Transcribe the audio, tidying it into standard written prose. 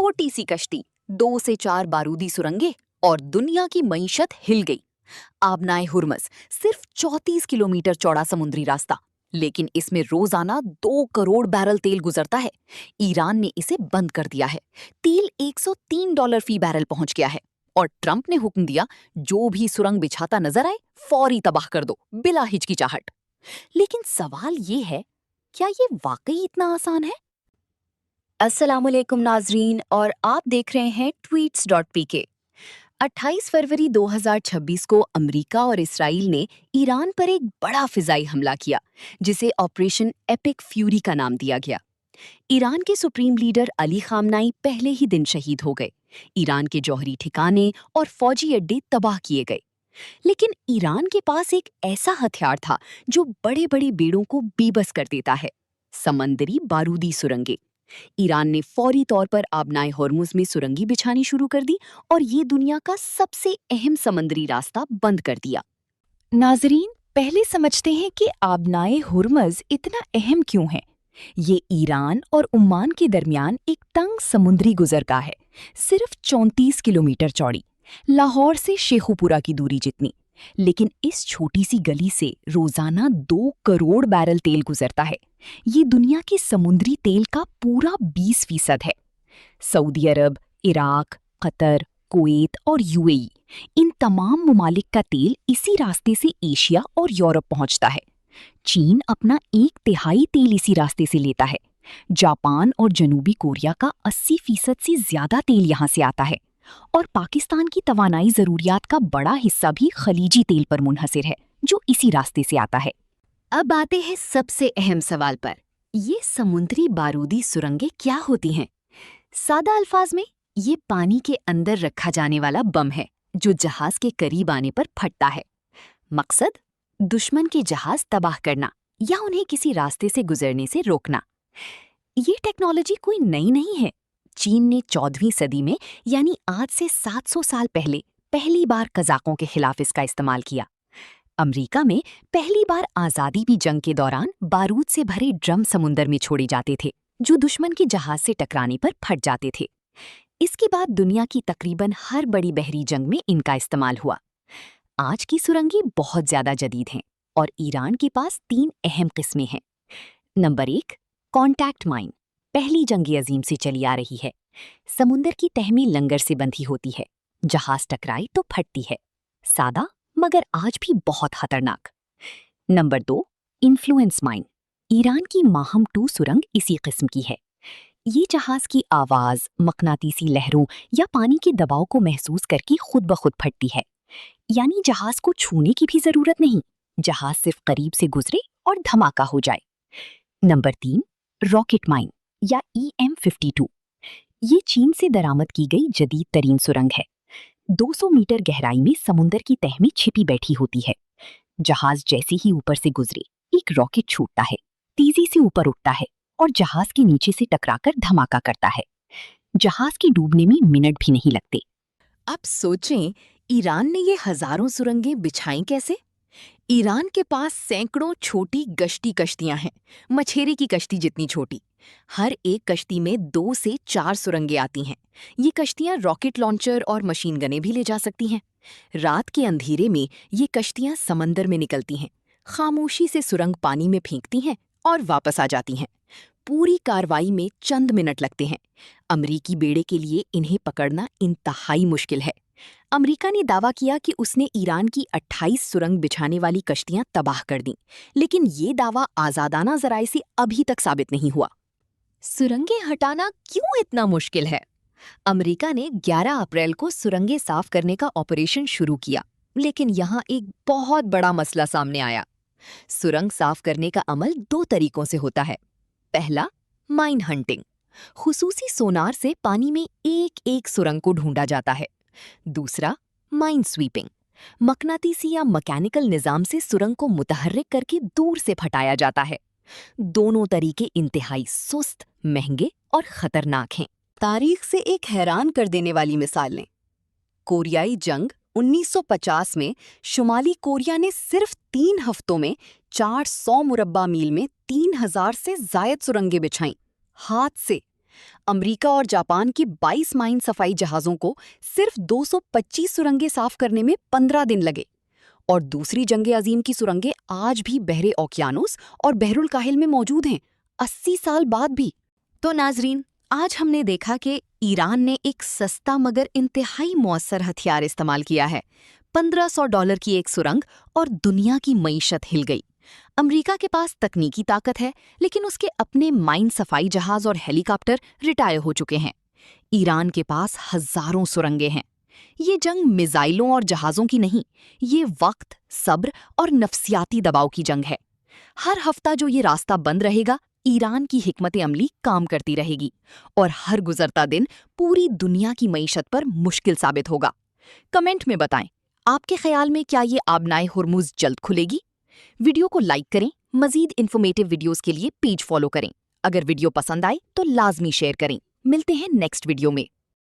छोटी सी कश्ती, 2 से 4 बारूदी सुरंगें और दुनिया की मईशत हिल गई। आबनाए हुर्मस सिर्फ 34 किलोमीटर चौड़ा समुद्री रास्ता, लेकिन इसमें रोजाना 2 करोड़ बैरल तेल गुजरता है। ईरान ने इसे बंद कर दिया है। तेल $103 फी बैरल पहुंच गया है और ट्रंप ने हुक्म दिया, जो भी सुरंग बिछाता नजर आए फौरी तबाह कर दो, बिला हिचकिचाहट। लेकिन सवाल ये है, क्या ये वाकई इतना आसान है? अस्सलामुअलैकुम नाजरीन, और आप देख रहे हैं tweets.pk। 28 फरवरी 2026 को अमेरिका और इसराइल ने ईरान पर एक बड़ा फिजाई हमला किया, जिसे ऑपरेशन एपिक फ्यूरी का नाम दिया गया। ईरान के सुप्रीम लीडर अली खामनाई पहले ही दिन शहीद हो गए। ईरान के जौहरी ठिकाने और फौजी अड्डे तबाह किए गए। लेकिन ईरान के पास एक ऐसा हथियार था जो बड़े बड़े बेड़ों को बेबस कर देता है: समंदरी बारूदी सुरंगें। ईरान ने फौरी तौर पर आबनाए होर्मुज में सुरंगी बिछानी शुरू कर दी और ये दुनिया का सबसे अहम समंदरी रास्ता बंद कर दिया। नाजरीन, पहले समझते हैं कि आबनाए हुर्मज इतना अहम क्यों है। ये ईरान और ओमान के दरमियान एक तंग समुद्री गुजरगाह है, सिर्फ 34 किलोमीटर चौड़ी, लाहौर से शेखुपुरा की दूरी जितनी। लेकिन इस छोटी सी गली से रोजाना 2 करोड़ बैरल तेल गुजरता है। ये दुनिया की समुद्री तेल का पूरा 20% है। सऊदी अरब, इराक, कतर, कुवैत और यूएई, इन तमाम ममालिक का तेल इसी रास्ते से एशिया और यूरोप पहुंचता है। चीन अपना 1/3 तेल इसी रास्ते से लेता है। जापान और जनूबी कोरिया का 80% से ज्यादा तेल यहाँ से आता है। और पाकिस्तान की तवानाई जरूरियात का बड़ा हिस्सा भी खलीजी तेल पर मुनहसिर है, जो इसी रास्ते से आता है। अब आते हैं सबसे अहम सवाल पर, ये समुद्री बारूदी सुरंगें क्या होती हैं? सादा अल्फाज में, ये पानी के अंदर रखा जाने वाला बम है जो जहाज के करीब आने पर फटता है। मकसद, दुश्मन के जहाज तबाह करना या उन्हें किसी रास्ते से गुजरने से रोकना। ये टेक्नोलॉजी कोई नई नहीं है। चीन ने 14वीं सदी में, यानी आज से 700 साल पहले, पहली बार कज़ाकों के खिलाफ इसका इस्तेमाल किया। अमेरिका में पहली बार आज़ादी की जंग के दौरान बारूद से भरे ड्रम समुंदर में छोड़े जाते थे, जो दुश्मन के जहाज से टकराने पर फट जाते थे। इसके बाद दुनिया की तकरीबन हर बड़ी बहरी जंग में इनका इस्तेमाल हुआ। आज की सुरंगें बहुत ज्यादा जदीद हैं और ईरान के पास 3 अहम किस्में हैं। नंबर 1, कॉन्टैक्ट माइन, पहली जंग अजीम से चली आ रही है। समुंदर की तह में लंगर से बंधी होती है, जहाज टकराए तो फटती है। सादा मगर आज भी बहुत खतरनाक। नंबर 2, इन्फ्लुएंस माइन, ईरान की माहम 2 सुरंग इसी किस्म की है। ये जहाज की आवाज, मकनातीसी लहरों या पानी के दबाव को महसूस करके खुद ब खुद फटती है। यानी जहाज को छूने की भी जरूरत नहीं, जहाज सिर्फ करीब से गुजरे और धमाका हो जाए। नंबर 3, रॉकेट माइन या EM-52, ये चीन से दरामद की गई जदीद तरीन सुरंग है। 200 मीटर गहराई में समुंदर की तह में छिपी बैठी होती है। जहाज जैसे ही ऊपर से गुजरे, एक रॉकेट छूटता है, तेजी से ऊपर उठता है और जहाज के नीचे से टकराकर धमाका करता है। जहाज के डूबने में मिनट भी नहीं लगते। अब सोचें, ईरान ने ये हजारों सुरंगें बिछाई कैसे? ईरान के पास सैकड़ों छोटी गश्ती कश्तियां हैं, मछेरे की कश्ती जितनी छोटी। हर एक कश्ती में 2 से 4 सुरंगें आती हैं। ये कश्तियां रॉकेट लॉन्चर और मशीन गनें भी ले जा सकती हैं। रात के अंधेरे में ये कश्तियां समंदर में निकलती हैं, खामोशी से सुरंग पानी में फेंकती हैं और वापस आ जाती हैं। पूरी कार्रवाई में चंद मिनट लगते हैं। अमरीकी बेड़े के लिए इन्हें पकड़ना इंतहाई मुश्किल है। अमेरिका ने दावा किया कि उसने ईरान की 28 सुरंग बिछाने वाली कश्तियां तबाह कर दीं, लेकिन ये दावा आज़ादाना ज़राए से अभी तक साबित नहीं हुआ। सुरंगें हटाना क्यों इतना मुश्किल है? अमेरिका ने 11 अप्रैल को सुरंगें साफ करने का ऑपरेशन शुरू किया, लेकिन यहाँ एक बहुत बड़ा मसला सामने आया। सुरंग साफ करने का अमल 2 तरीकों से होता है। पहला, माइन हंटिंग, खुसूसी सोनार से पानी में एक-एक सुरंग को ढूंढा जाता है। दूसरा, माइन स्वीपिंग, मकनातीसी या मैकेनिकल निजाम से सुरंग को मुतहर्रिक करके दूर से फटाया जाता है। दोनों तरीके इंतहाई सुस्त, महंगे और खतरनाक हैं। तारीख से एक हैरान कर देने वाली मिसाल लें। कोरियाई जंग 1950 में शुमाली कोरिया ने सिर्फ 3 हफ्तों में 400 मुरब्बा मील में 3000 से जायद सुरंगें बिछाईं, हाथ से। امریکہ اور جاپان کے 22 مائن صفائی جہازوں کو صرف 225 سرنگیں صاف کرنے میں 15 دن لگے، اور دوسری جنگ عظیم کی سرنگیں آج بھی بحر اوقیانوس اور بحر الکاہل میں موجود ہیں، 80 سال بعد بھی۔ تو ناظرین، آج ہم نے دیکھا کہ ایران نے ایک سستا مگر انتہائی مؤثر ہتھیار استعمال کیا ہے۔ $1500 کی ایک سرنگ اور دنیا کی معیشت ہل گئی۔ امریکہ کے پاس تکنیکی طاقت ہے، لیکن اس کے اپنے مائن صفائی جہاز اور ہیلی کاپٹر ریٹائر ہو چکے ہیں۔ ایران کے پاس ہزاروں سرنگیں ہیں۔ یہ جنگ میزائلوں اور جہازوں کی نہیں، یہ وقت، صبر اور نفسیاتی دباؤ کی جنگ ہے۔ ہر ہفتہ جو یہ راستہ بند رہے گا، ایران کی حکمت عملی کام کرتی رہے گی، اور ہر گزرتا دن پوری دنیا کی معیشت پر مشکل ثابت ہوگا۔ کمنٹ میں بتائیں، آپ کے خیال میں کیا یہ آبنائے ہرمز جلد کھلے گی؟ ویڈیو کو لائک کریں، مزید انفارمیٹیو ویڈیوز کے لیے پیج فالو کریں۔ اگر ویڈیو پسند آئے تو لازمی شیئر کریں۔ ملتے ہیں نیکسٹ ویڈیو میں۔